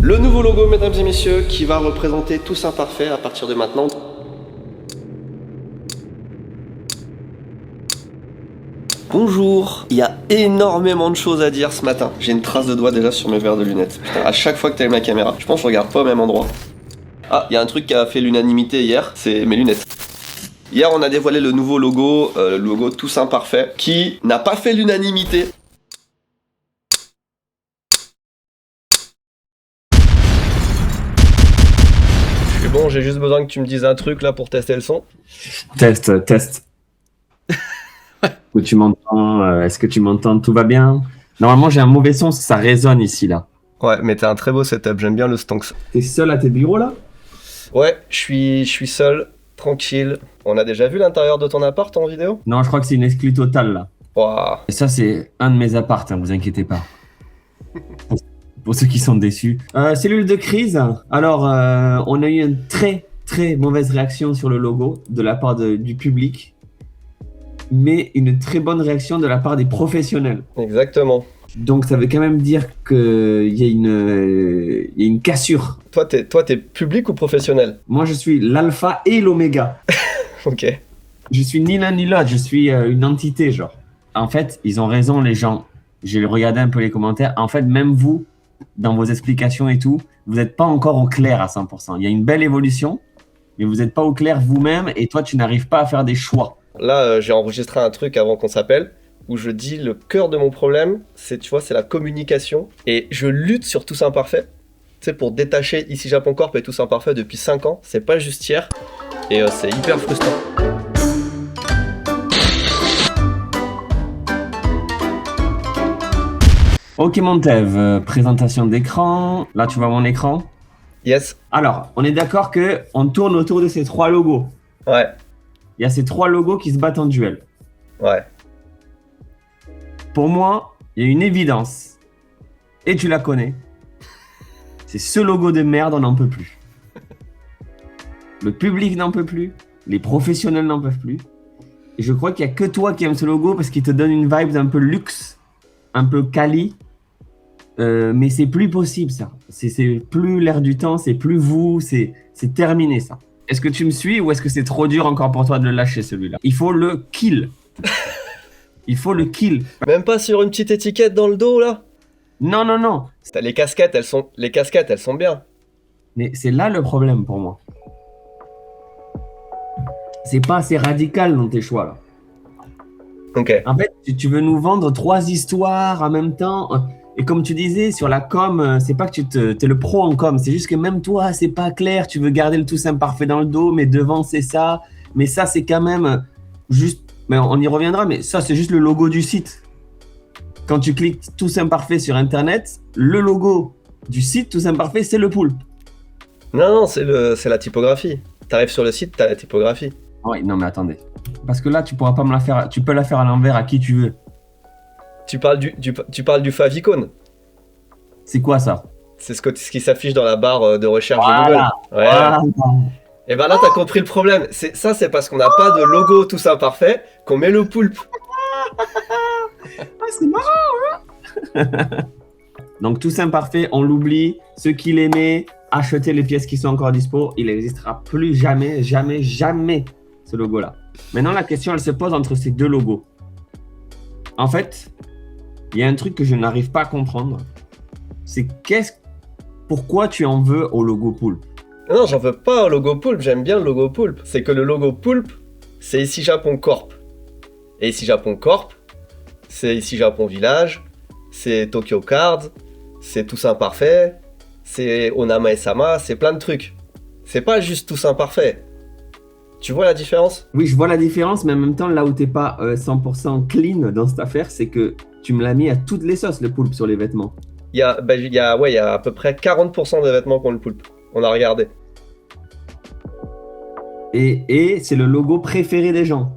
Le nouveau logo, mesdames et messieurs, qui va représenter Tous Imparfaits à partir de maintenant. Bonjour, il y a énormément de choses à dire ce matin. J'ai une trace de doigt déjà sur mes verres de lunettes. Putain, à chaque fois que t'allumes la caméra, je pense que je regarde pas au même endroit. Ah, il y a un truc qui a fait l'unanimité hier, c'est mes lunettes. Hier, on a dévoilé le nouveau logo, le logo Tous Imparfaits, qui n'a pas fait l'unanimité. Je suis bon, j'ai juste besoin que tu me dises un truc là pour tester le son. Test. Tu m'entends Est-ce que tu m'entends? Tout va bien? Normalement, j'ai un mauvais son, ça résonne ici, là. Ouais, mais t'as un très beau setup, j'aime bien le stonks. T'es seul à tes bureaux, là? Ouais, je suis seul, tranquille. On a déjà vu l'intérieur de ton appart en vidéo? Non, je crois que c'est une exclue totale, là. Waouh. Et ça, c'est un de mes apparts, hein, vous inquiétez pas. Pour ceux qui sont déçus. Cellule de crise. Alors, on a eu une très mauvaise réaction sur le logo de la part du public, mais une très bonne réaction de la part des professionnels. Exactement. Donc, ça veut quand même dire qu'il y a une cassure. Toi, t'es public ou professionnel? Moi, je suis l'alpha et l'oméga. Ok. Je suis ni l'un ni l'autre, je suis une entité, genre. En fait, ils ont raison, les gens. J'ai regardé un peu les commentaires. En fait, même vous, dans vos explications et tout, vous n'êtes pas encore au clair à 100%. Il y a une belle évolution, mais vous n'êtes pas au clair vous-même et toi, tu n'arrives pas à faire des choix. Là, j'ai enregistré un truc avant qu'on s'appelle, où je dis le cœur de mon problème, c'est, tu vois, c'est la communication. Et je lutte sur Tous Imparfaits, tu sais, pour détacher Ici Japon Corp et Tous Imparfaits depuis 5 ans. C'est pas juste hier. Et c'est hyper frustrant. Ok, Montev, présentation d'écran. Là, tu vois mon écran. Yes. Alors, on est d'accord qu'on tourne autour de ces 3 logos. Ouais. Il y a ces 3 logos qui se battent en duel. Ouais. Pour moi, il y a une évidence. Et tu la connais. C'est ce logo de merde, on n'en peut plus. Le public n'en peut plus. Les professionnels n'en peuvent plus. Et je crois qu'il n'y a que toi qui aimes ce logo parce qu'il te donne une vibe un peu luxe, un peu quali. Mais c'est plus possible, ça. C'est plus l'air du temps, c'est plus vous, c'est terminé, ça. Est-ce que tu me suis ou est-ce que c'est trop dur encore pour toi de le lâcher, celui-là? Il faut le kill. Il faut le kill. Même pas sur une petite étiquette dans le dos, là? Non. Les casquettes, elles sont bien. Mais c'est là le problème pour moi. C'est pas assez radical dans tes choix, là. Ok. En fait, tu veux nous vendre 3 histoires en même temps. Et comme tu disais, sur la com, c'est pas que t'es le pro en com, c'est juste que même toi, c'est pas clair. Tu veux garder le Tous Imparfait dans le dos, mais devant, c'est ça. Mais ça, c'est quand même juste. Mais on y reviendra, mais ça, c'est juste le logo du site. Quand tu cliques Tous Imparfait sur Internet, le logo du site Tous Imparfait, c'est le poulpe. Non, c'est la typographie. T'arrives sur le site, t'as la typographie. Oui, non, mais attendez. Parce que là, tu pourras pas me la faire. Tu peux la faire à l'envers à qui tu veux. Tu parles du favicon. C'est quoi ça? C'est ce qui s'affiche dans la barre de recherche de Google. Voilà. Ouais. Voilà. Et ben là, t'as compris le problème. C'est parce qu'on n'a pas de logo Tous Imparfaits qu'on met le poulpe. C'est marrant, hein. Donc, Tous Imparfait, on l'oublie. Ceux qui l'aimaient, achetez les pièces qui sont encore dispo. Il n'existera plus jamais ce logo-là. Maintenant, la question, elle se pose entre ces 2 logos. En fait, il y a un truc que je n'arrive pas à comprendre. C'est pourquoi tu en veux au logo poulpe? Non, j'en veux pas au logo poulpe. J'aime bien le logo poulpe. C'est que le logo poulpe, c'est Ici Japon Corp. Et Ici Japon Corp, c'est Ici Japon Village, c'est Tokyo Cards, c'est Tous Imparfaits, c'est Onama et Sama, c'est plein de trucs. C'est pas juste Tous Imparfaits. Tu vois la différence? Oui, je vois la différence, mais en même temps, là où t'es pas 100% clean dans cette affaire, c'est que tu me l'as mis à toutes les sauces, le poulpe, sur les vêtements. Il y a à peu près 40% des vêtements qui ont le poulpe. On a regardé. Et c'est le logo préféré des gens.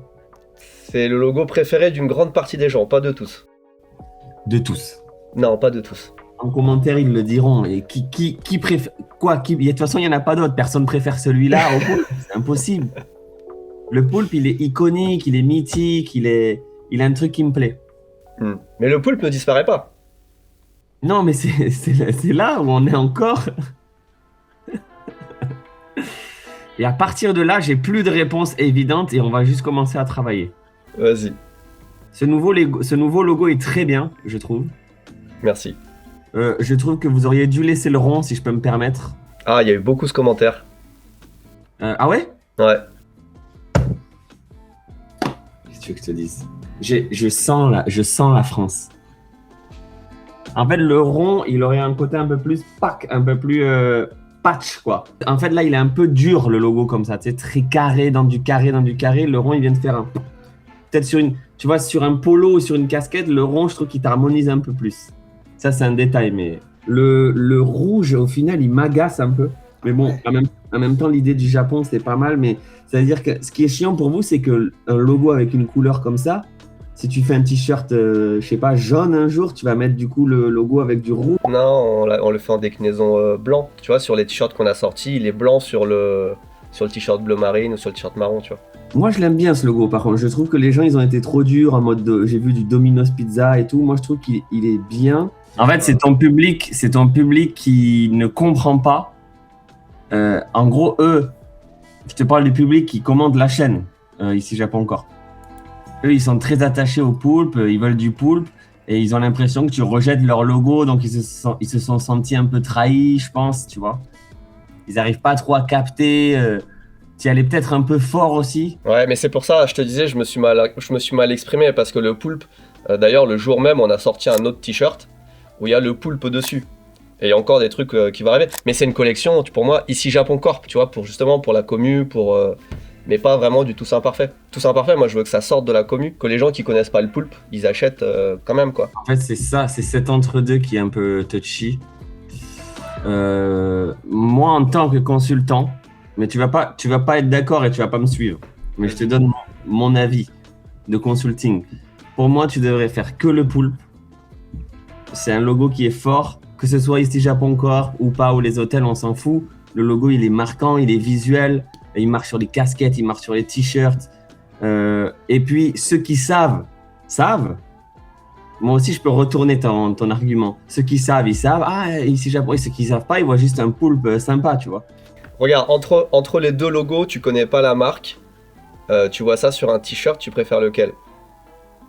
C'est le logo préféré d'une grande partie des gens, pas de tous. De tous. Non, pas de tous. En commentaire, ils le diront. Et qui préfère quoi? De toute façon, il n'y en a pas d'autre. Personne préfère celui-là au poulpe. C'est impossible. Le poulpe, il est iconique, il est mythique, il a un truc qui me plaît. Mais le poulpe ne disparaît pas. Non, mais c'est là où on est encore. Et à partir de là, j'ai plus de réponse évidente et on va juste commencer à travailler. Vas-y, Ce nouveau logo est très bien, je trouve. merci. Je trouve que vous auriez dû laisser le rond, si je peux me permettre. Ah, il y a eu beaucoup ce commentaire. Ah ouais? Ouais. Qu'est-ce que tu veux que je te dise? Je sens la France. En fait, le rond, il aurait un côté un peu plus pack, un peu plus patch, quoi. En fait, là, il est un peu dur, le logo, comme ça. Tu sais, très carré, dans du carré, dans du carré. Le rond, il vient de faire un... Peut-être sur une... Tu vois, sur un polo ou sur une casquette, le rond, je trouve qu'il t'harmonise un peu plus. Ça, c'est un détail, mais... Le rouge, au final, il m'agace un peu. Mais bon, en même temps, l'idée du Japon, c'est pas mal. Mais c'est-à-dire que ce qui est chiant pour vous, c'est qu'un logo avec une couleur comme ça, si tu fais un t-shirt, je sais pas, jaune un jour, tu vas mettre du coup le logo avec du rouge. Non, on le fait en déclinaison blanc. Tu vois, sur les t-shirts qu'on a sortis, il est blanc sur le t-shirt bleu marine ou sur le t-shirt marron, tu vois. Moi, je l'aime bien ce logo, par contre. Je trouve que les gens, ils ont été trop durs en mode. J'ai vu du Domino's Pizza et tout. Moi, je trouve qu'il est bien. En fait, c'est ton public qui ne comprend pas. En gros, eux, je te parle du public qui commande la chaîne, ici Japon encore. Eux, ils sont très attachés au poulpe, ils veulent du poulpe, et ils ont l'impression que tu rejettes leur logo, donc ils se sont sentis un peu trahis, je pense, tu vois. Ils n'arrivent pas trop à capter. Tu y allais peut-être un peu fort aussi. Ouais, mais c'est pour ça, je te disais, je me suis mal exprimé parce que le poulpe, d'ailleurs, le jour même, on a sorti un autre t-shirt où il y a le poulpe dessus. Et il y a encore des trucs qui vont arriver. Mais c'est une collection, pour moi, ici Japon Corp, tu vois, pour la commu, mais pas vraiment du Toussaint Parfait. Toussaint Parfait, moi, je veux que ça sorte de la commu, que les gens qui connaissent pas le poulpe, ils achètent quand même, quoi. En fait, c'est ça, c'est cet entre-deux qui est un peu touchy. Moi, en tant que consultant, mais tu vas pas être d'accord et tu vas pas me suivre. Mais je te donne mon avis de consulting. Pour moi, tu devrais faire que le poulpe. C'est un logo qui est fort, que ce soit ici Japon Corp ou pas, ou les hôtels, on s'en fout. Le logo, il est marquant, il est visuel, il marche sur les casquettes, il marche sur les t-shirts. Et puis, ceux qui savent. Moi aussi, je peux retourner ton argument. Ceux qui savent, ils savent. Ah, ici Japon, et ceux qui savent pas, ils voient juste un poulpe sympa, tu vois. Regarde, entre les deux logos, tu connais pas la marque, tu vois ça sur un t-shirt, tu préfères lequel?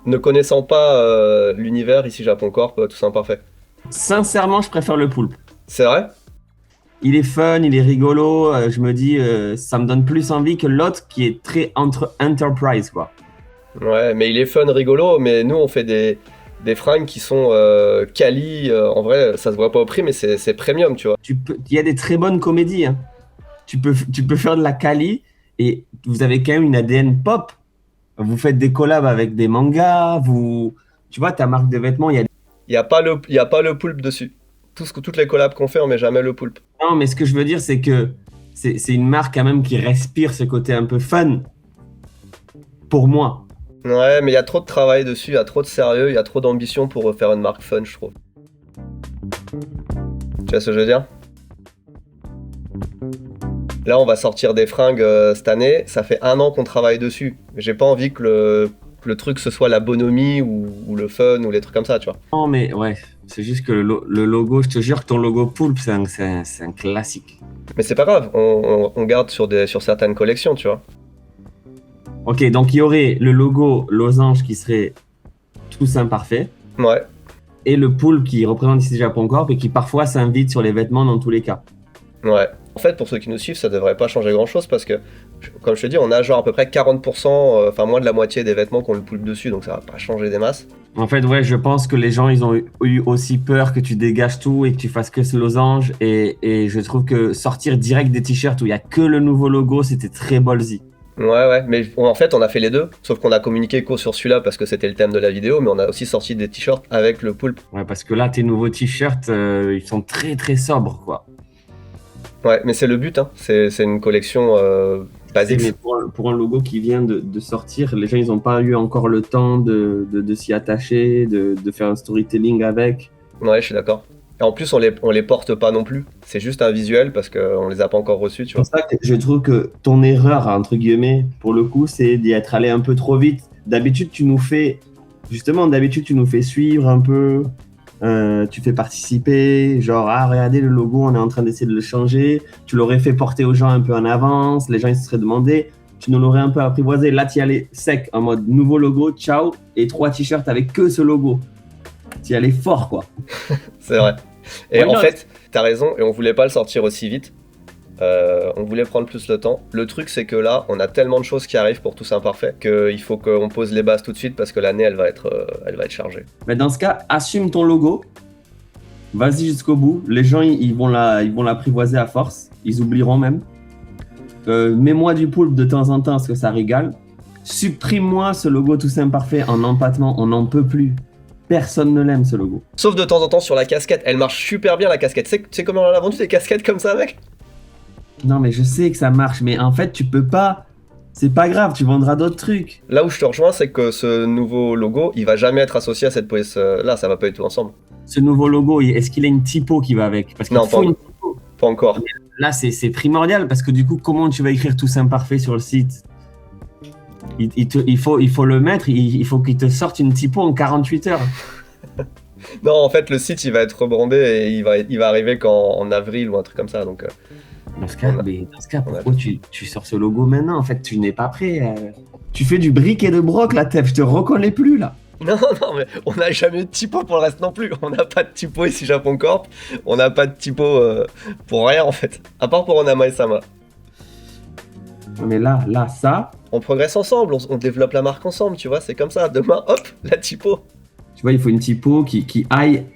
Ne connaissant pas l'univers ici Japon Corp, Toussaint Parfait. Sincèrement, je préfère le poulpe. C'est vrai? Il est fun, il est rigolo. Je me dis, ça me donne plus envie que l'autre qui est très enterprise, quoi. Ouais, mais il est fun, rigolo, mais nous on fait des fringues qui sont quali, en vrai ça se voit pas au prix mais c'est premium, tu vois. Il y a des très bonnes comédies, hein. Tu peux faire de la quali et vous avez quand même une ADN pop. Vous faites des collabs avec des mangas, tu vois, ta marque de vêtements, Il y a pas le poulpe dessus. Toutes les collabs qu'on fait, on met jamais le poulpe. Non, mais ce que je veux dire, c'est que c'est une marque quand même qui respire ce côté un peu fun. Pour moi. Ouais, mais il y a trop de travail dessus, il y a trop de sérieux, il y a trop d'ambition pour faire une marque fun, je trouve. Tu vois ce que je veux dire? Là, on va sortir des fringues cette année. Ça fait 1 an qu'on travaille dessus. J'ai pas envie que le truc ce soit la bonhomie ou le fun ou les trucs comme ça, tu vois. Non, mais ouais, c'est juste que le logo, je te jure que ton logo poulpe, c'est un classique. Mais c'est pas grave, on garde sur certaines collections, tu vois. Ok, donc il y aurait le logo losange qui serait Toussaint Parfait. Ouais. Et le poulpe qui représente ici Japon Corp et qui parfois s'invite sur les vêtements dans tous les cas. Ouais. En fait, pour ceux qui nous suivent, ça devrait pas changer grand-chose parce que, comme je te dis, on a genre à peu près 40%, enfin moins de la moitié des vêtements qui ont le poulpe dessus, donc ça va pas changer des masses. En fait, ouais, je pense que les gens, ils ont eu aussi peur que tu dégages tout et que tu fasses que ce losange. Et je trouve que sortir direct des t-shirts où il y a que le nouveau logo, c'était très ballsy. Ouais, mais en fait, on a fait les deux, sauf qu'on a communiqué qu'au sur celui-là parce que c'était le thème de la vidéo, mais on a aussi sorti des t-shirts avec le poulpe. Ouais, parce que là, tes nouveaux t-shirts, ils sont très très sobres, quoi. Ouais, mais c'est le but, hein. C'est une collection basique. Mais pour un logo qui vient de sortir, les gens, ils n'ont pas eu encore le temps de s'y attacher, de faire un storytelling avec. Ouais, je suis d'accord. Et en plus, on les porte pas non plus. C'est juste un visuel parce qu'on les a pas encore reçus, tu vois. C'est pour ça que je trouve que ton erreur, entre guillemets, pour le coup, c'est d'y être allé un peu trop vite. D'habitude, tu nous fais suivre un peu. tu fais participer, genre, ah, regardez le logo, on est en train d'essayer de le changer. Tu l'aurais fait porter aux gens un peu en avance, les gens ils se seraient demandé. Tu nous l'aurais un peu apprivoisé. Là, tu y allais sec, en mode nouveau logo, ciao, et 3 t-shirts avec que ce logo. Tu y allais fort, quoi. C'est vrai. Et Ouais, en non, fait, t'as raison, et on voulait pas le sortir aussi vite. On voulait prendre plus le temps. Le truc, c'est que là, on a tellement de choses qui arrivent pour Tous Imparfaits qu'il faut qu'on pose les bases tout de suite parce que l'année, elle va être chargée. Mais dans ce cas, assume ton logo. Vas-y jusqu'au bout. Les gens, ils vont l'apprivoiser à force. Ils oublieront même. Mets-moi du poulpe de temps en temps parce que ça régale. Supprime-moi ce logo Tous Imparfaits en empattement. On n'en peut plus. Personne ne l'aime, ce logo. Sauf de temps en temps sur la casquette. Elle marche super bien, la casquette. Tu sais comment on a vendu des casquettes comme ça, mec? Non, mais je sais que ça marche. Mais en fait, tu peux pas. C'est pas grave, tu vendras d'autres trucs. Là où je te rejoins, c'est que ce nouveau logo, il va jamais être associé à cette police. Là, ça va pas être tout ensemble. Ce nouveau logo, est-ce qu'il a une typo qui va avec? Parce qu'il Non, faut une typo. Pas encore. Là, c'est primordial parce que du coup, comment tu vas écrire Tous Imparfaits sur le site? Il faut le mettre, il faut qu'il te sorte une typo en 48 heures. Non, en fait, le site, il va être rebrandé et il va arriver en avril ou un truc comme ça. Donc, Dans ce cas, pourquoi tu sors ce logo maintenant? En fait, tu n'es pas prêt. Tu fais du bric et de broc, la tête. Je te reconnais plus, là. Non, mais on n'a jamais eu de typo pour le reste non plus. On n'a pas de typo ici Japon Corp. On n'a pas de typo pour rien, en fait. À part pour Onama et Sama. Mais là, ça... On progresse ensemble, on développe la marque ensemble, tu vois. C'est comme ça. Demain, hop, la typo. Tu vois, il faut une typo qui aille,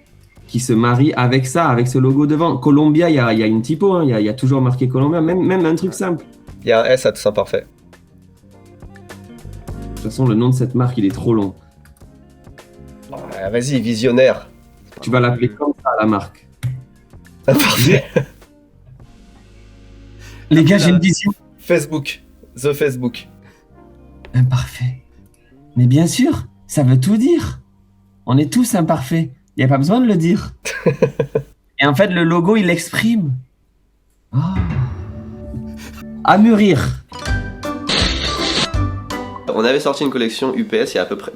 qui se marie avec ça, avec ce logo devant. Columbia, il y a une typo, hein, il y a toujours marqué Columbia, même un truc simple. Il y a un S à Tous Imparfaits. De toute façon, le nom de cette marque, il est trop long. Ouais, vas-y, visionnaire. Tu vas l'appeler comme ça, la marque. Parfait. Les gars, j'ai une vision. Facebook. The Facebook. Imparfait. Mais bien sûr, ça veut tout dire. On est tous imparfaits. Il n'y a pas besoin de le dire. Et en fait, le logo, il l'exprime. Oh. À mûrir. On avait sorti une collection UPS il y a à peu près...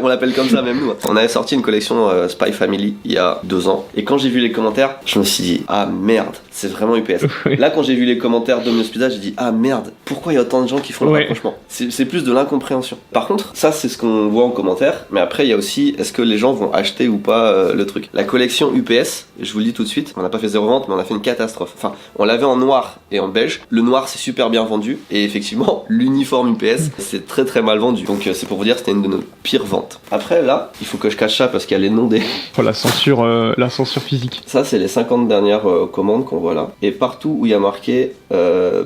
On l'appelle comme ça même nous. On avait sorti une collection Spy Family il y a 2 ans. Et quand j'ai vu les commentaires, je me suis dit, ah merde, c'est vraiment UPS. Là, quand j'ai vu les commentaires Domino's Pizza, j'ai dit, ah merde, pourquoi il y a autant de gens qui font le rapprochement? C'est plus de l'incompréhension. Par contre, ça c'est ce qu'on voit en commentaire. Mais après, il y a aussi, est-ce que les gens vont acheter ou pas le truc? La collection UPS, je vous le dis tout de suite, on n'a pas fait 0 vente, mais on a fait une catastrophe. Enfin, on l'avait en noir et en beige. Le noir, c'est super bien vendu. Et effectivement, l'uniforme UPS, c'est très très mal vendu. Donc c'est pour vous dire, c'était une de nos pires ventes. Après, là, il faut que je cache ça parce qu'il y a les noms des... Oh, la censure physique. Ça, c'est les 50 dernières commandes qu'on voit là. Et partout où il y a marqué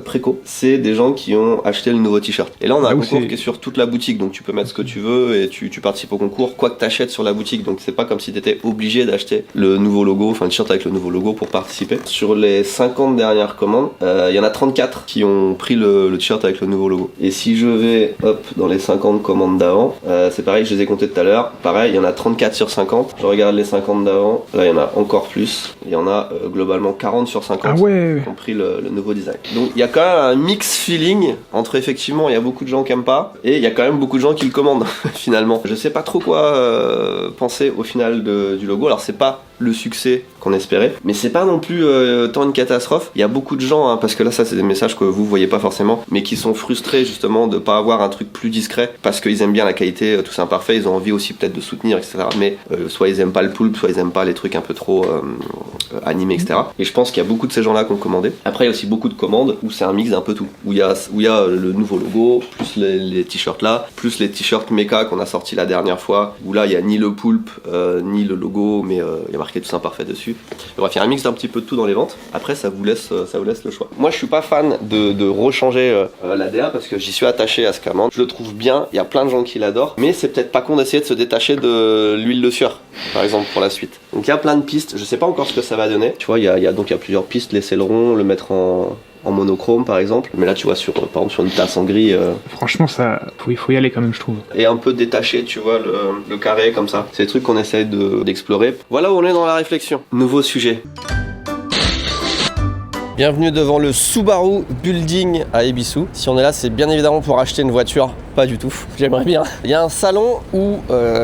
préco, c'est des gens qui ont acheté le nouveau t-shirt. Et là, on a un concours qui est sur toute la boutique, donc tu peux mettre ce que tu veux et tu participes au concours, quoi que t'achètes sur la boutique. Donc c'est pas comme si t'étais obligé d'acheter le nouveau logo, enfin le t-shirt avec le nouveau logo pour participer. Sur les 50 dernières commandes, il y en a 34 qui ont pris le t-shirt avec le nouveau logo. Et si je vais, hop, dans les 50 commandes d'avant, c'est pareil, je les ai comptés tout à l'heure. Pareil, il y en a 34 sur 50. Je regarde les 50 d'avant. Là, il y en a encore plus. Il y en a globalement 40 sur 50 qui ont pris le nouveau design. Donc, il y a quand même un mix feeling entre effectivement, il y a beaucoup de gens qui aiment pas et il y a quand même beaucoup de gens qui le commandent finalement. Je sais pas trop quoi penser au final du logo. Alors, c'est pas le succès qu'on espérait, mais c'est pas non plus tant une catastrophe. Il y a beaucoup de gens, hein, parce que là ça c'est des messages que vous voyez pas forcément, mais qui sont frustrés justement de pas avoir un truc plus discret, parce qu'ils aiment bien la qualité, Tous Imparfaits, ils ont envie aussi peut-être de soutenir, etc. Mais soit ils aiment pas le poulpe, soit ils aiment pas les trucs un peu trop animés, etc. Et je pense qu'il y a beaucoup de ces gens-là qui ont commandé. Après il y a aussi beaucoup de commandes où c'est un mix d'un peu tout, où il y a le nouveau logo, plus les t-shirts là, plus les t-shirts mecha qu'on a sorti la dernière fois, où là il y a ni le poulpe, ni le logo, mais il y a marqué Tous Imparfaits dessus. Bref, il y a un mix d'un petit peu de tout dans les ventes. Après, ça vous laisse le choix. Moi, je suis pas fan de rechanger la DA parce que j'y suis attaché à ce commande. Je le trouve bien. Il y a plein de gens qui l'adorent, mais c'est peut-être pas con d'essayer de se détacher de l'huile de sueur, par exemple, pour la suite. Donc, il y a plein de pistes. Je sais pas encore ce que ça va donner. Tu vois, il y a plusieurs pistes. Laisser le rond, le mettre en monochrome par exemple, mais là tu vois par exemple sur une tasse en gris franchement ça il faut y aller quand même, je trouve, et un peu détaché, tu vois, le carré comme ça, c'est des trucs qu'on essaye d'explorer. Voilà où on est dans la réflexion. Nouveau sujet. Bienvenue devant le Subaru Building à Ebisu. Si on est là, c'est bien évidemment pour acheter une voiture pas du tout. J'aimerais bien. Il y a un salon où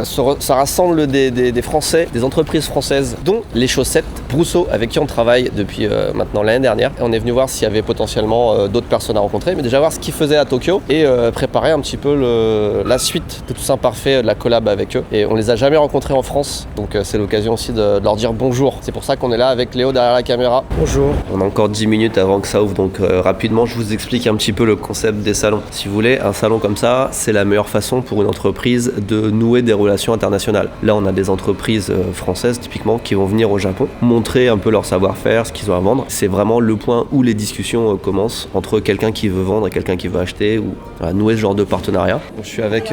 ça rassemble des Français, des entreprises françaises, dont les chaussettes Brousseau, avec qui on travaille depuis maintenant l'année dernière. Et on est venu voir s'il y avait potentiellement d'autres personnes à rencontrer, mais déjà voir ce qu'ils faisaient à Tokyo et préparer un petit peu la suite de Toussaint Parfait, de la collab avec eux. Et on les a jamais rencontrés en France, donc c'est l'occasion aussi de leur dire bonjour. C'est pour ça qu'on est là avec Léo derrière la caméra. Bonjour. On a encore 10 minutes avant que ça ouvre, donc rapidement je vous explique un petit peu le concept des salons. Si vous voulez, un salon comme ça, c'est la meilleure façon pour une entreprise de nouer des relations internationales. Là, on a des entreprises françaises typiquement qui vont venir au Japon, montrer un peu leur savoir-faire, ce qu'ils ont à vendre. C'est vraiment le point où les discussions commencent entre quelqu'un qui veut vendre et quelqu'un qui veut acheter, ou nouer ce genre de partenariat. Je suis avec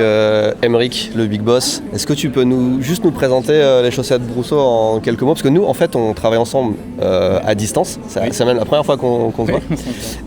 Emeric, le Big Boss. Est-ce que tu peux juste nous présenter les chaussettes Brousseau en quelques mots? Parce que nous, en fait, on travaille ensemble à distance. C'est même la première fois qu'on se voit.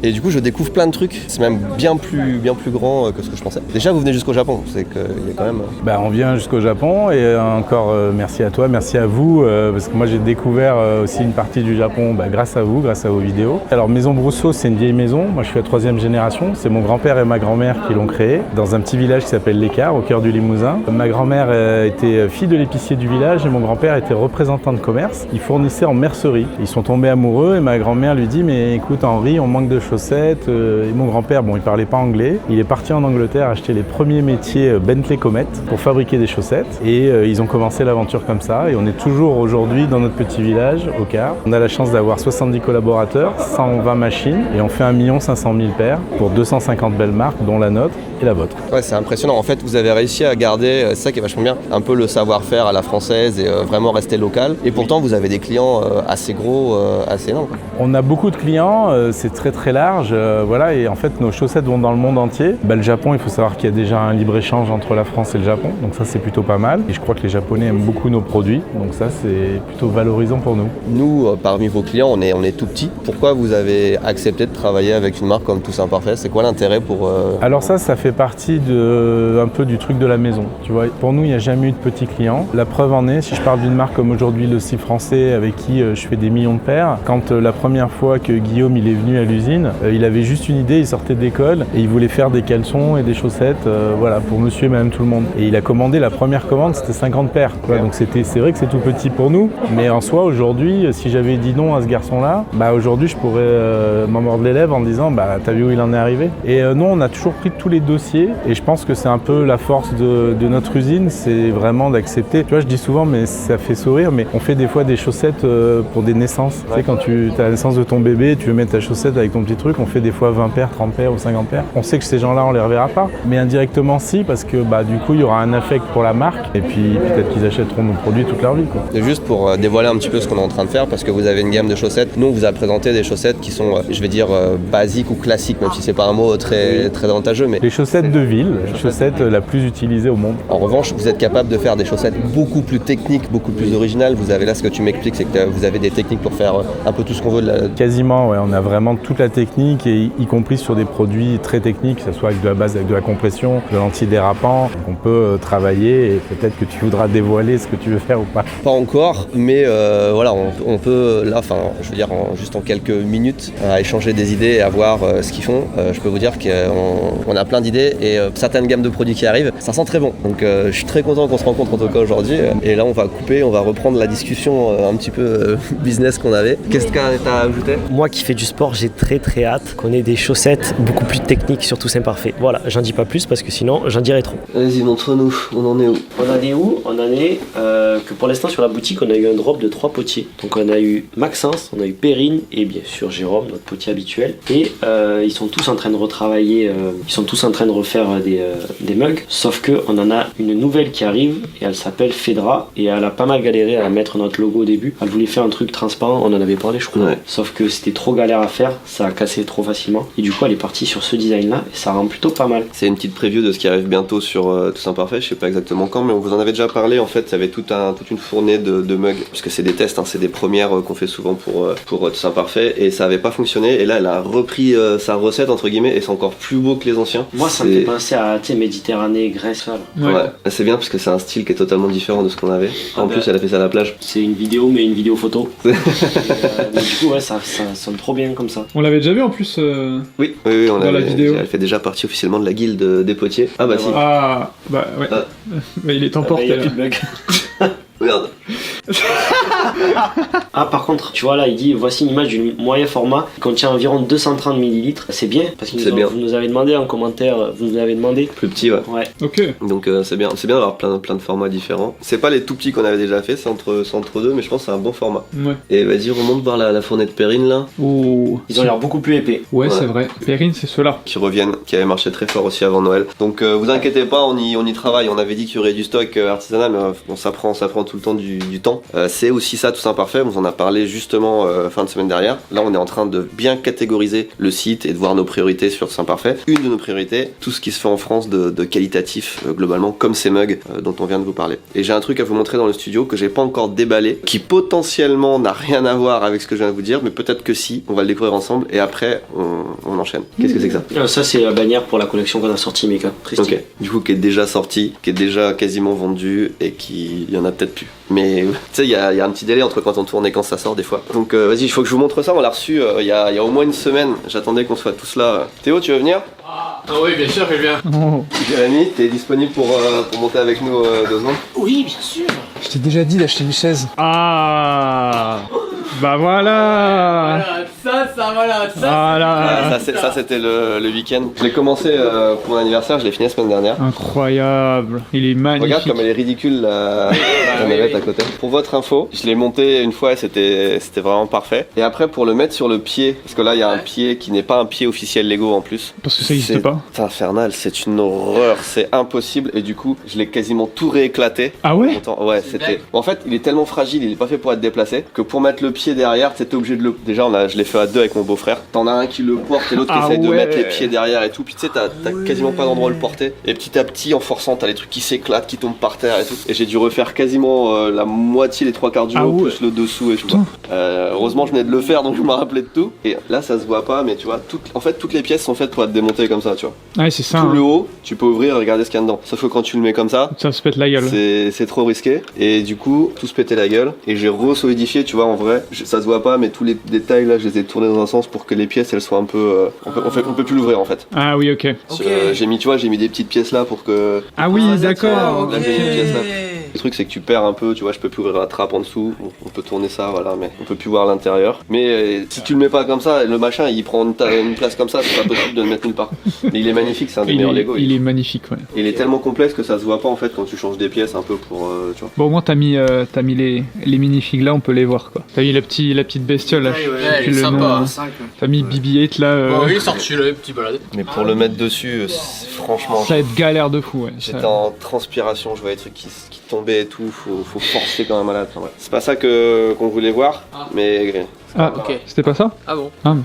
Et du coup, je découvre plein de trucs. C'est même bien plus grand que ce que je pensais. Déjà, vous venez jusqu'au Japon. C'est qu'il y a quand même... On vient jusqu'au Japon et encore merci à toi, merci à vous, parce que moi j'ai découvert aussi une partie du Japon grâce à vous, grâce à vos vidéos. Alors Maison Brousseau, c'est une vieille maison. Moi je suis la 3e génération. C'est mon grand-père et ma grand-mère qui l'ont créée dans un petit village qui s'appelle l'Écart, au cœur du Limousin. Ma grand-mère était fille de l'épicier du village et mon grand-père était représentant de commerce. Ils fournissaient en mercerie. Ils sont tombés amoureux et ma grand-mère lui dit mais écoute Henri, on manque de chaussettes. Et mon grand-père, il parlait pas anglais. Il est parti en Angleterre acheter les premiers métiers Bentley Comet pour fabriquer des chaussettes et ils ont commencé l'aventure comme ça et on est toujours aujourd'hui dans notre petit village au Car. On a la chance d'avoir 70 collaborateurs, 120 machines et on fait 1 500 000 paires pour 250 belles marques dont la nôtre et la vôtre. Ouais, c'est impressionnant. En fait, vous avez réussi à garder, c'est ça qui est vachement bien, un peu le savoir-faire à la française et vraiment rester local. Et pourtant, vous avez des clients assez gros, assez énormes. On a beaucoup de clients, c'est très très large, voilà, et en fait nos chaussettes vont dans le monde entier. Le Japon, il faut savoir qu'il y a déjà un libre-échange entre la France et le Japon, donc ça c'est plutôt pas mal. Et je crois que les Japonais aiment beaucoup nos produits, donc ça c'est plutôt valorisant pour nous. Nous, parmi vos clients, on est tout petit. Pourquoi vous avez accepté de travailler avec une marque comme Toussaint Parfait? C'est quoi l'intérêt pour... Alors ça fait partie un peu du truc de la maison, tu vois. Pour nous, il n'y a jamais eu de petits clients. La preuve en est, si je parle d'une marque comme aujourd'hui le CIF français, avec qui je fais des millions de paires, quand la première fois que Guillaume il est venu à l'usine, il avait juste une idée, il sortait d'école et il voulait faire des caleçons et des chaussettes voilà, pour monsieur et madame tout le monde. Et il a commandé, la première commande, c'était 50 paires. Voilà, donc c'est vrai que c'est tout petit pour nous, mais en soi, aujourd'hui, si j'avais dit non à ce garçon-là, aujourd'hui, je pourrais m'en mordre les lèvres en disant, t'as vu où il en est arrivé? Et non, on a toujours pris tous les dossiers et je pense que c'est un peu la force de notre usine, c'est vraiment d'accepter. Tu vois, je dis souvent, mais ça fait sourire, mais on fait des fois des chaussettes pour des naissances. Tu sais, quand tu as la naissance de ton bébé, tu veux mettre ta chaussette avec ton petit truc, on fait des fois 20 paires, 30 paires ou 50 paires. On sait que ces gens-là, on les reverra pas, mais indirectement si, parce que du coup, il y aura un affect pour la marque et puis peut-être qu'ils achèteront nos produits toute leur vie, quoi. C'est juste pour dévoiler un petit peu ce qu'on est en train de faire, parce que vous avez une gamme de chaussettes. Nous, on vous a présenté des chaussettes qui sont, je vais dire, basiques ou classiques, même si c'est pas un mot très avantageux, mais... Les chaussettes de ville, les chaussettes la plus utilisée au monde. En revanche, vous êtes capable de faire des chaussettes beaucoup plus techniques, beaucoup plus originales. Vous avez là, ce que tu m'expliques, c'est que vous avez des techniques pour faire un peu tout ce qu'on veut. Quasiment, ouais. On a vraiment toute la technique, et y compris sur des produits très techniques, que ce soit avec de la base, avec de la compression, de l'antidérapant. Donc on peut travailler et peut-être que tu voudras dévoiler ce que tu veux faire ou pas. Pas encore, mais voilà, on peut, là, je veux dire, juste en quelques minutes, à échanger des idées et à voir ce qu'ils font. Je peux vous dire qu'on a plein d'idées et certaines gammes de produits qui arrivent, ça sent très bon. Donc je suis très content qu'on se rencontre en tout cas aujourd'hui. Et là, on va couper, on va reprendre la discussion un petit peu business qu'on avait. Qu'est-ce que tu as ajouté? Moi qui fais du sport, j'ai très hâte qu'on ait des chaussettes beaucoup plus techniques sur Toussaint Parfait. Voilà, j'en dis pas plus parce que sinon j'en dirais trop. Vas-y, montre-nous, on en est où? On en est où? On en est que pour l'instant sur la boutique, on a eu un drop de 3 potiers. Donc on a eu Maxence, on a eu Perrine et bien sûr Jérôme, notre potier habituel. Et ils sont tous en train de retravailler, ils sont tous en train de refaire des mugs. Sauf qu'on en a une nouvelle qui arrive et elle s'appelle Fedra et elle a pas mal galéré à mettre notre logo au début. Elle voulait faire un truc transparent, on en avait parlé je crois. Ouais. Sauf que c'était trop galère à faire, ça a cassé trop facilement. Et du coup elle est partie sur ce design là et ça rend plutôt pas mal. C'est une petite preview de ce qui arrive bientôt sur Toussaint Parfait, je sais pas exactement quand, mais on vous en avait déjà parlé. En fait, il y avait tout un toute une fournée de mugs, puisque c'est des tests, hein, c'est des premières qu'on fait souvent pour Tout ça parfait, et ça avait pas fonctionné, et là elle a repris sa recette entre guillemets, et c'est encore plus beau que les anciens. Moi ça me fait penser à Méditerranée, Grèce, là. Ouais. C'est bien parce que c'est un style qui est totalement différent de ce qu'on avait. En plus elle a fait ça à la plage. C'est une vidéo, mais une vidéo photo. Mais du coup ouais, ça sonne trop bien comme ça. On l'avait déjà vu en plus. Oui, on Dans la vidéo. Elle fait déjà partie officiellement de la guilde des potiers. Ah bah si. Ah, bah ouais. Ah. Bah, il est emporté Il y a là. plus de bug. Merde. Ah par contre, tu vois là, il dit voici une image du moyen format qui contient environ 230 ml. C'est bien parce que vous nous avez demandé en commentaire, vous nous avez demandé. Plus petit, ouais. Ouais. Ok. Donc c'est bien d'avoir plein de formats différents. C'est pas les tout petits qu'on avait déjà fait, c'est entre deux, mais je pense que c'est un bon format. Ouais. Et vas-y, remonte voir la fournée de Perrine là, Oh. Ils ont l'air beaucoup plus épais. Ouais, Ouais. c'est vrai. Perrine, c'est ceux-là. qui reviennent, qui avait marché très fort aussi avant Noël. Donc vous inquiétez pas, on y travaille. On avait dit qu'il y aurait du stock artisanal, mais bon, ça prend tout le temps du temps. C'est aussi ça, Tout ça parfait. On en a parlé justement fin de semaine dernière. Là, on est en train de bien catégoriser le site et de voir nos priorités sur Tout ça parfait. Une de nos priorités, tout ce qui se fait en France de qualitatif globalement, comme ces mugs dont on vient de vous parler. Et j'ai un truc à vous montrer dans le studio que j'ai pas encore déballé, qui potentiellement n'a rien à voir avec ce que je viens de vous dire, mais peut-être que si. On va le découvrir ensemble et après on enchaîne. Qu'est-ce que c'est que ça? Ça c'est la bannière pour la collection qu'on a sortie, Meka. Ok, du coup qui est déjà sorti, qui est déjà quasiment vendu et qui y en a peut-être plus. Mais tu sais, il y a un petit délai entre quand on tourne et quand ça sort des fois. Donc vas-y, il faut que je vous montre ça. On l'a reçu il y a au moins une semaine. J'attendais qu'on soit tous là. Théo, tu veux venir? Ah oui, bien sûr, je viens. Oh. Jérémy, t'es disponible pour monter avec nous 2 secondes? Oui, bien sûr. Je t'ai déjà dit d'acheter une chaise. Ah. Bah voilà. Voilà. Voilà. Ça c'était le week-end. Je l'ai commencé pour mon anniversaire, je l'ai fini la semaine dernière. Incroyable. Il est magnifique. Regarde comme elle est ridicule la navette à côté. Pour votre info, je l'ai monté une fois et c'était vraiment parfait. Et après pour le mettre sur le pied, parce que là il y a un pied qui n'est pas un pied officiel Lego en plus. Parce que ça existe pas. C'est infernal, c'est une horreur, c'est impossible. Et du coup, je l'ai quasiment tout rééclaté. Ah ouais? Ouais, c'était. En fait, il est tellement fragile, il est pas fait pour être déplacé, que pour mettre le pied derrière, t'es obligé de le. Déjà, je l'ai fait à 2 avec mon beau-frère. T'en as un qui le porte et l'autre qui essaye de mettre les pieds derrière et tout. Puis tu sais, t'as quasiment pas d'endroit où le porter. Et petit à petit, en forçant, t'as les trucs qui s'éclatent, qui tombent par terre et tout. Et j'ai dû refaire quasiment la moitié, les 3/4 du haut, plus le dessous et tout. Heureusement, je venais de le faire, donc je me rappelais de tout. Et là, ça se voit pas, mais tu vois, toutes les pièces sont faites pour être démontées comme ça, tu vois. Ouais, c'est ça. Tout hein. le haut, tu peux ouvrir et regarder ce qu'il y a dedans. Sauf que quand tu le mets comme ça, Ça se pète la gueule. c'est trop risqué. Et du coup, tout se pétait la gueule. Et j'ai re-solidifié, tu vois, en vrai. Ça se voit pas, mais tous les détails là, je les ai tournés dans un sens pour que les pièces elles soient un peu. On peut plus l'ouvrir en fait. Ah oui, ok. J'ai mis des petites pièces là pour que. Ah oui, d'accord. Là, j'ai mis une pièce là. Le truc, c'est que tu perds un peu, tu vois, je peux plus ouvrir la trappe en dessous. On peut tourner ça, voilà, mais on peut plus voir l'intérieur. Mais si tu le mets pas comme ça, le machin il prend une place comme ça, c'est pas possible de le mettre nulle part. Mais il est magnifique, c'est un des meilleurs Lego. Il est magnifique, ouais. Il est tellement complexe que ça se voit pas en fait quand tu changes des pièces un peu pour. Tu vois. Bon, au moins t'as mis les minifigs là, on peut les voir quoi. T'as mis la petite bestiole là. je sais Ouais, plus il est le nom. sympa. T'as mis BB-8 là. Bon, il est sorti là, petit balade. Mais pour le mettre dessus, franchement. Ça va être galère de fou, ouais. J'étais en transpiration, je voyais des trucs qui tombaient et tout, faut forcer quand même à la fin. Ouais. C'est pas ça qu'on voulait voir, mais. Ah, Ok. c'était pas ça? Ah bon? Ah,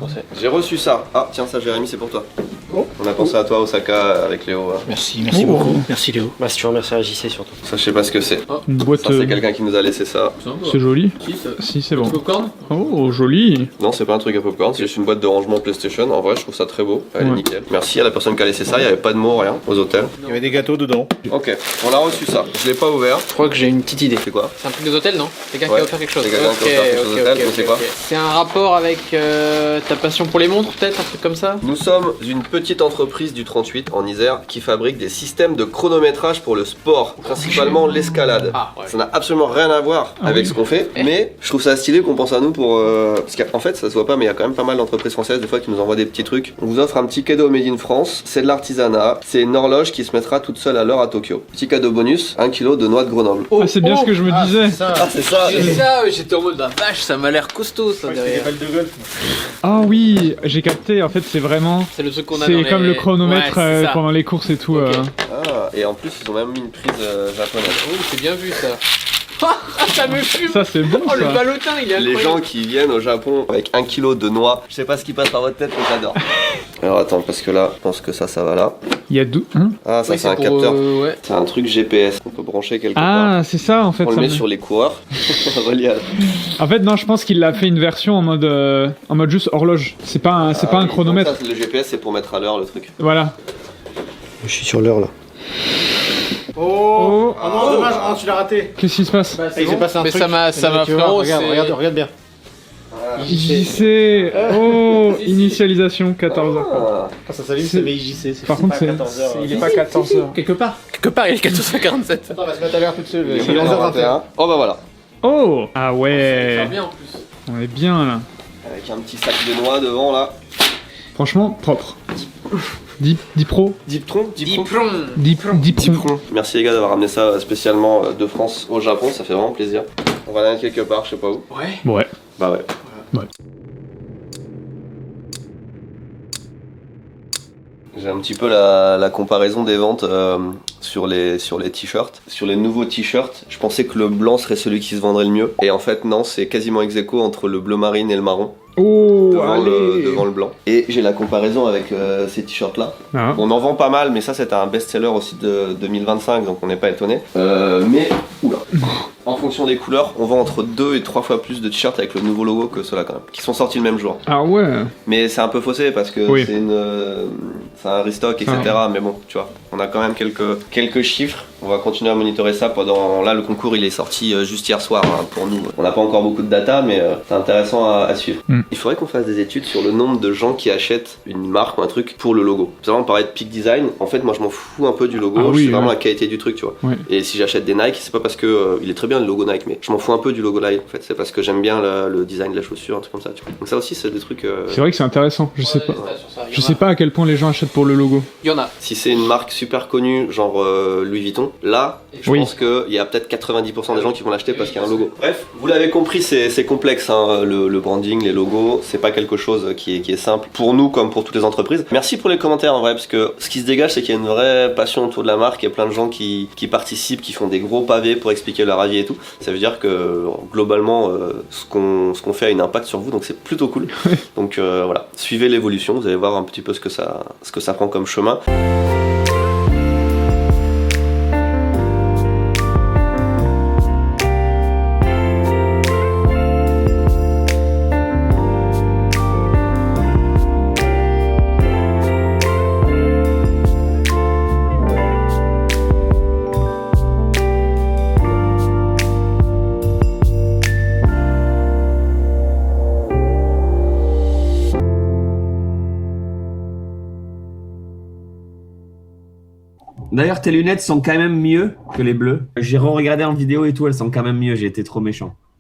J'ai reçu ça. Ah, tiens, ça, Jérémy, c'est pour toi. On a pensé à toi, Osaka, avec Léo. Merci Oh. beaucoup. Merci Léo. Bah si tu remercies à JC surtout. Ça, je sais pas ce que c'est. une boîte. Ça, c'est quelqu'un qui nous a laissé ça. C'est joli. Qui ça? Si, c'est bon. Popcorn? Oh, joli. Non, c'est pas un truc à popcorn, c'est juste une boîte de rangement PlayStation. En vrai, je trouve ça très beau. Elle est Ouais. nickel. Merci à la personne qui a laissé ça. Il y avait pas de mots, rien, aux hôtels. Il y avait des gâteaux dedans. Ok, on a reçu ça. Je l'ai pas ouvert. Je crois que j'ai une petite idée. C'est quoi? C'est un truc des hôtels, non? Quelqu'un qui Ouais. a offert quelque chose. C'est quelqu'un qui a offert quelque chose aux hôtels, mais c'est quoi? C'est un rapport avec ta passion pour les montres, peut-être, un truc comme ça? Nous sommes une petite entreprise du 38 en Isère qui fabrique des systèmes de chronométrage pour le sport, principalement l'escalade. Ah, ouais. Ça n'a absolument rien à voir avec ce qu'on fait, mais je trouve ça stylé qu'on pense à nous pour. Parce qu'en fait, ça se voit pas, mais il y a quand même pas mal d'entreprises françaises des fois qui nous envoient des petits trucs. On vous offre un petit cadeau made in France, c'est de l'artisanat, c'est une horloge qui se mettra toute seule à l'heure à Tokyo. Petit cadeau bonus, 1 kg de noix de Grenoble. Ah, c'est bien ce que je me disais. Ah, c'est ça! C'est ça, j'étais en mode la vache, ça m'a l'air costaud ça derrière. Ah oui, j'ai capté. En fait, c'est vraiment. C'est le truc qu'on a dans C'est les... comme le chronomètre Ouais, c'est ça. pendant les courses et tout. Ok. Ah, et en plus, ils ont même mis une prise japonaise. Oh, c'est bien vu ça. Ah, ça me fume. Ça, c'est bon. Oh, le ça. ballotin, il est Les incroyable. gens qui viennent au Japon avec 1 kg de noix, je sais pas ce qui passe par votre tête, mais j'adore. Alors attends, parce que là, je pense que ça va là. Il y a deux. Hein Ah, ça Oui, c'est un pour, capteur. ouais. C'est un truc GPS qu'on peut brancher quelque part. Ah, c'est ça en fait. On le ça met me- sur les coureurs, relié à... En fait, non, je pense qu'il a fait une version en mode juste horloge. C'est pas un, c'est pas un chronomètre. Ça, le GPS c'est pour mettre à l'heure le truc. Voilà. Je suis sur l'heure là. Oh, oh non, dommage, oh, tu l'as raté. Qu'est-ce qui se passe? Il s'est passé un Mais truc. ça m'a Tu vois, frérot, regarde, c'est- regarde bien. JC. Oh, initialisation 14h. Ah, Quand ça s'allume, C'est- c'est VIJC. Par contre, c'est. Il est pas 14h. Quelque part. Quelque part, il est 14h47. Attends, on va se mettre à l'heure tout de suite. il est C'est 11h21. Oh bah voilà. Oh! Ah ouais! Ça va bien en plus. On est bien là. Avec un petit sac de noix devant là. Franchement, propre. 10 pro. Diptron. 10 pro. Merci les gars d'avoir ramené ça spécialement de France au Japon, ça fait vraiment plaisir. On va aller quelque part, je sais pas où. Ouais. Ouais. Bah ouais. Ouais. J'ai un petit peu la comparaison des ventes sur les t-shirts. Sur les nouveaux t-shirts, je pensais que le blanc serait celui qui se vendrait le mieux. Et en fait non, c'est quasiment ex aequo entre le bleu marine et le marron. Oh, Devant le blanc. Et j'ai la comparaison avec ces t-shirts là. Ah. On en vend pas mal, mais ça c'est un best-seller aussi de 2025, donc on n'est pas étonné. Mais, oula. En fonction des couleurs, on vend entre 2 et 3 fois plus de t-shirts avec le nouveau logo que ceux-là quand même, qui sont sortis le même jour. Ah ouais. Mais c'est un peu faussé parce que Oui. c'est un restock, etc. Mais bon, tu vois, on a quand même quelques chiffres. On va continuer à monitorer ça pendant... Là, le concours, il est sorti juste hier soir hein, pour nous. On n'a pas encore beaucoup de data, mais c'est intéressant à suivre. Mm. Il faudrait qu'on fasse des études sur le nombre de gens qui achètent une marque ou un truc pour le logo. C'est vraiment pareil de Peak Design. En fait, moi, je m'en fous un peu du logo. Ah je oui, suis vraiment ouais. la qualité du truc, tu vois. Ouais. Et si j'achète des Nike, c'est pas parce que il est très bien le logo Nike, mais je m'en fous un peu du logo Nike. En fait, c'est parce que j'aime bien le design de la chaussure, un truc comme ça. Tu vois. Donc ça aussi, c'est des trucs. C'est vrai que c'est intéressant. Je sais pas. Il Je sais pas à quel point les gens achètent pour le logo. y en a. Si c'est une marque super connue, genre Louis Vuitton, là, je Oui. pense qu'il y a peut-être 90% des gens qui vont l'acheter parce qu'il y a un logo. Bref, vous l'avez compris, c'est complexe, hein, le branding, les logos, c'est pas quelque chose qui est simple pour nous comme pour toutes les entreprises. Merci pour les commentaires en vrai, parce que ce qui se dégage, c'est qu'il y a une vraie passion autour de la marque, il y a plein de gens qui participent, qui font des gros pavés pour expliquer leur avis et tout. Ça veut dire que globalement, ce qu'on fait a un impact sur vous, donc c'est plutôt cool. Donc voilà, suivez l'évolution, vous allez voir un petit peu ce que ça prend comme chemin. D'ailleurs, tes lunettes sont quand même mieux que les bleues. J'ai re-regardé en vidéo et tout, elles sont quand même mieux, j'ai été trop méchant.